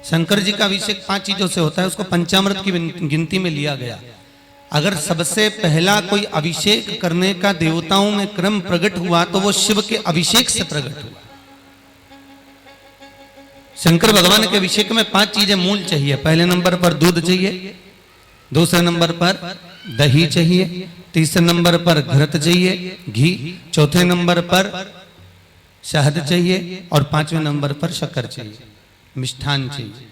शंकर जी का अभिषेक 5 चीजों से होता है, उसको पंचामृत की गिनती में लिया गया। अगर सबसे पहला कोई अभिषेक करने का देवताओं में क्रम प्रकट हुआ तो वो शिव के अभिषेक से प्रकट हुआ। शंकर भगवान के अभिषेक में 5 चीजें मूल चाहिए। पहले नंबर पर दूध चाहिए, दूसरे नंबर पर दही चाहिए, तीसरे नंबर पर घृत चाहिए घी, चौथे नंबर पर शहद चाहिए और 5वें नंबर पर शक्कर चाहिए, मिष्ठान चाहिए।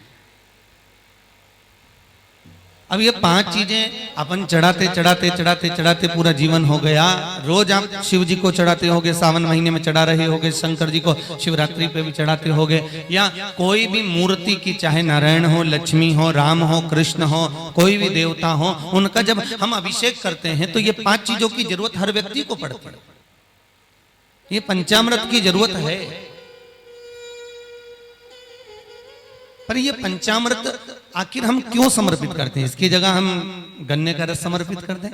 अब ये 5 चीजें अपन चढ़ाते चढ़ाते चढ़ाते चढ़ाते पूरा जीवन हो गया। रोज आप शिव जी को चढ़ाते होगे, सावन महीने में चढ़ा रहे होगे, शंकर जी को शिवरात्रि पे भी चढ़ाते होगे, या कोई भी मूर्ति की, चाहे नारायण हो, लक्ष्मी हो, राम हो, कृष्ण हो, कोई भी देवता हो, उनका जब हम अभिषेक करते हैं तो ये 5 चीजों की जरूरत हर व्यक्ति को पड़ती है। ये पंचामृत की जरूरत है। पर ये पंचामृत आखिर हम क्यों समर्पित करते हैं? इसकी जगह हम गन्ने का रस समर्पित कर दें,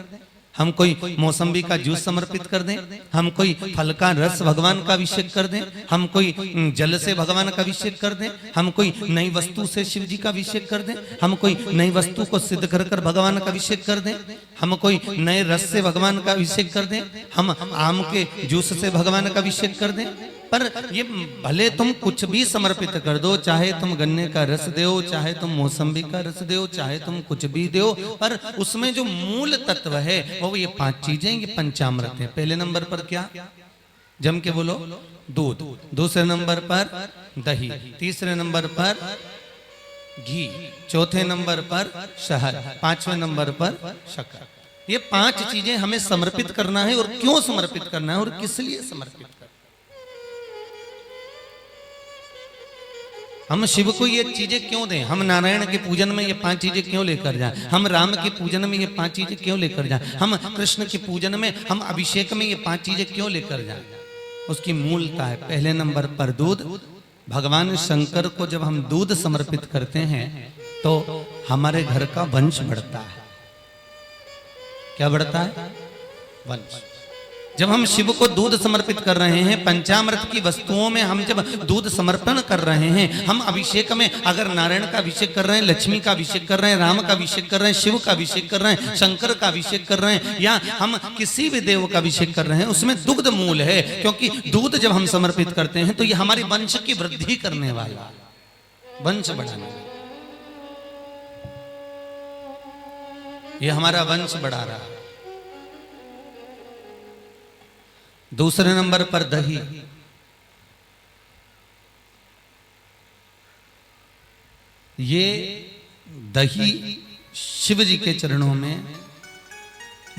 हम कोई मौसम्बी का जूस समर्पित कर दें, हम कोई फल का रस भगवान का अभिषेक कर दें, हम कोई जल से भगवान का अभिषेक कर दें, हम कोई नई वस्तु से शिव जी का अभिषेक कर दें, हम कोई नई वस्तु को सिद्ध कर कर भगवान का अभिषेक कर दें, हम कोई नए रस से भगवान का अभिषेक कर दें, हम आम के जूस से भगवान का अभिषेक कर दें। पर ये भले तुम कुछ भी समर्पित कर दो, चाहे तुम गन्ने का रस दो, चाहे तुम मौसम्बी का रस दो, चाहे तुम कुछ भी दो, पर उसमें जो मूल तत्व है वो ये 5 चीजें, ये पंचामृत है। पहले नंबर पर क्या? जम के बोलो, दूध। दूसरे नंबर पर दही, तीसरे नंबर पर घी, चौथे नंबर पर शहद, 5वें नंबर पर शक्कर। ये 5 चीजें हमें समर्पित करना है। और क्यों समर्पित करना है और किस लिए समर्पित करना है? हम शिव को ये चीजें क्यों दें? हम नारायण के पूजन में ये 5 चीजें क्यों लेकर जाएं? हम राम के पूजन में ये 5 चीजें क्यों लेकर जाएं? हम कृष्ण के पूजन में, हम अभिषेक में ये 5 चीजें क्यों लेकर जाएं? उसकी मूलता है। पहले नंबर पर दूध। भगवान शंकर को जब हम दूध समर्पित करते हैं तो हमारे घर का वंश बढ़ता है। क्या बढ़ता है? वंश। जब हम शिव को दूध समर्पित कर रहे हैं, पंचामृत की वस्तुओं में हम जब दूध समर्पण कर रहे हैं, हम अभिषेक में अगर नारायण का अभिषेक कर रहे हैं, लक्ष्मी का अभिषेक कर रहे हैं, राम का अभिषेक कर रहे हैं, शिव का अभिषेक कर रहे हैं, शंकर का अभिषेक कर रहे हैं, या हम किसी भी देव का अभिषेक कर रहे हैं, उसमें दुग्ध मूल है। क्योंकि दूध जब हम समर्पित करते हैं तो ये हमारे वंश की वृद्धि करने वाला, वंश बढ़ाने वाला, ये हमारा वंश बढ़ा रहा है। दूसरे नंबर पर दही। ये दही शिव जी के चरणों में,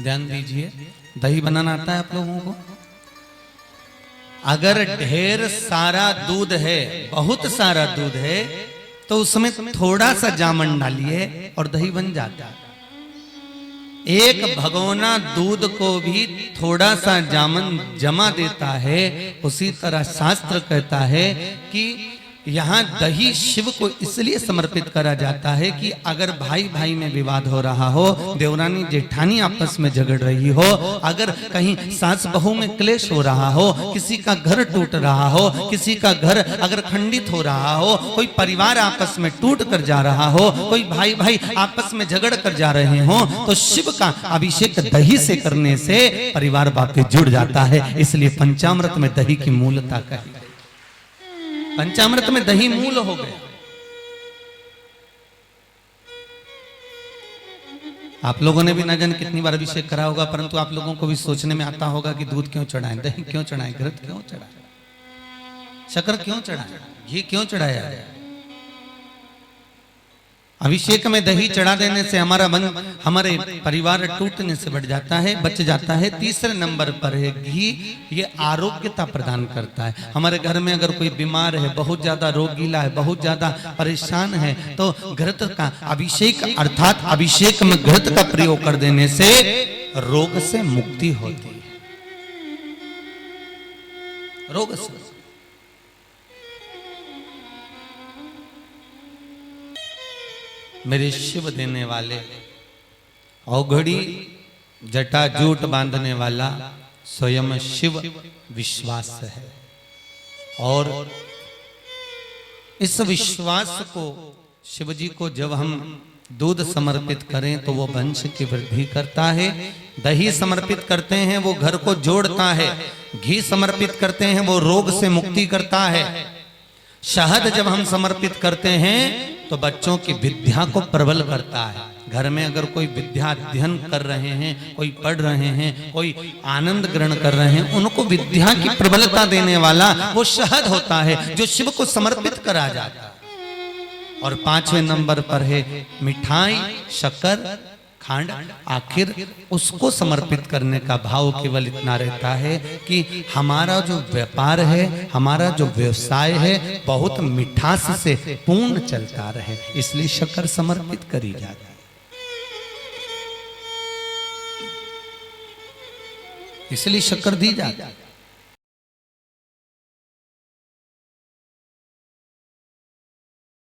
ध्यान दीजिए, दही बनाना आता है आप लोगों को? अगर ढेर सारा दूध है, बहुत सारा दूध है, तो उसमें थोड़ा सा जामन डालिए और दही बन जाता है। एक भगोना दूध को भी थोड़ा सा जामन जमा देता है। उसी तरह शास्त्र कहता है कि यहाँ दही शिव को इसलिए समर्पित करा जाता है कि अगर भाई भाई में विवाद हो रहा हो, देवरानी जेठानी आपस में झगड़ रही हो, अगर कहीं सास बहू में क्लेश हो रहा हो, किसी का घर टूट रहा हो, किसी का घर अगर खंडित हो रहा हो, कोई परिवार आपस में टूट कर जा रहा हो, कोई भाई भाई आपस में झगड़ कर जा रहे हो, तो शिव का अभिषेक दही से करने से परिवार वापस जुड़ जाता है। इसलिए पंचामृत में दही की मूलता कही। पंचामृत में दही मूल हो गया। आप लोगों ने भी न जाने कितनी बार अभिषेक करा होगा, परंतु आप लोगों को भी सोचने में आता होगा कि दूध क्यों चढ़ाएं, दही क्यों चढ़ाएं, घृत क्यों चढ़ाएं, शक्कर क्यों चढ़ाएं, घी क्यों चढ़ाया जाए? अभिषेक में दही चढ़ा देने से हमारा मन, हमारे परिवार टूटने से बढ़ जाता है, बच जाता है। तीसरे नंबर पर है घी। ये आरोग्यता प्रदान करता है। हमारे घर में अगर कोई बीमार है, बहुत ज्यादा रोगीला है, बहुत ज्यादा परेशान है, तो घृत का अभिषेक अर्थात अभिषेक में घृत का प्रयोग कर देने से रोग से मुक्ति होती है। रोग से मेरे शिव देने वाले, औघड़ी जटाजूट बांधने वाला स्वयं शिव विश्वास है। और इस विश्वास को शिव जी को जब हम दूध समर्पित करें तो वो वंश की वृद्धि करता है। दही समर्पित करते हैं वो घर को जोड़ता है। घी समर्पित करते हैं वो रोग से मुक्ति करता है। शहद जब हम समर्पित करते हैं तो बच्चों की विद्या को प्रबल करता है। घर में अगर कोई विद्या अध्ययन कर रहे हैं, कोई पढ़ रहे हैं, कोई आनंद ग्रहण कर रहे हैं, उनको विद्या की प्रबलता देने वाला वो शहद होता है जो शिव को समर्पित करा जाता है। और 5वें नंबर पर है मिठाई, शक्कर, खांड। आखिर उसको समर्पित करने का भाव केवल इतना रहता है कि हमारा जो व्यापार है, हमारा जो व्यवसाय है, बहुत मिठास से पूर्ण चलता रहे, इसलिए शक्कर समर्पित करी जाती है। इसलिए शक्कर दी जाती है।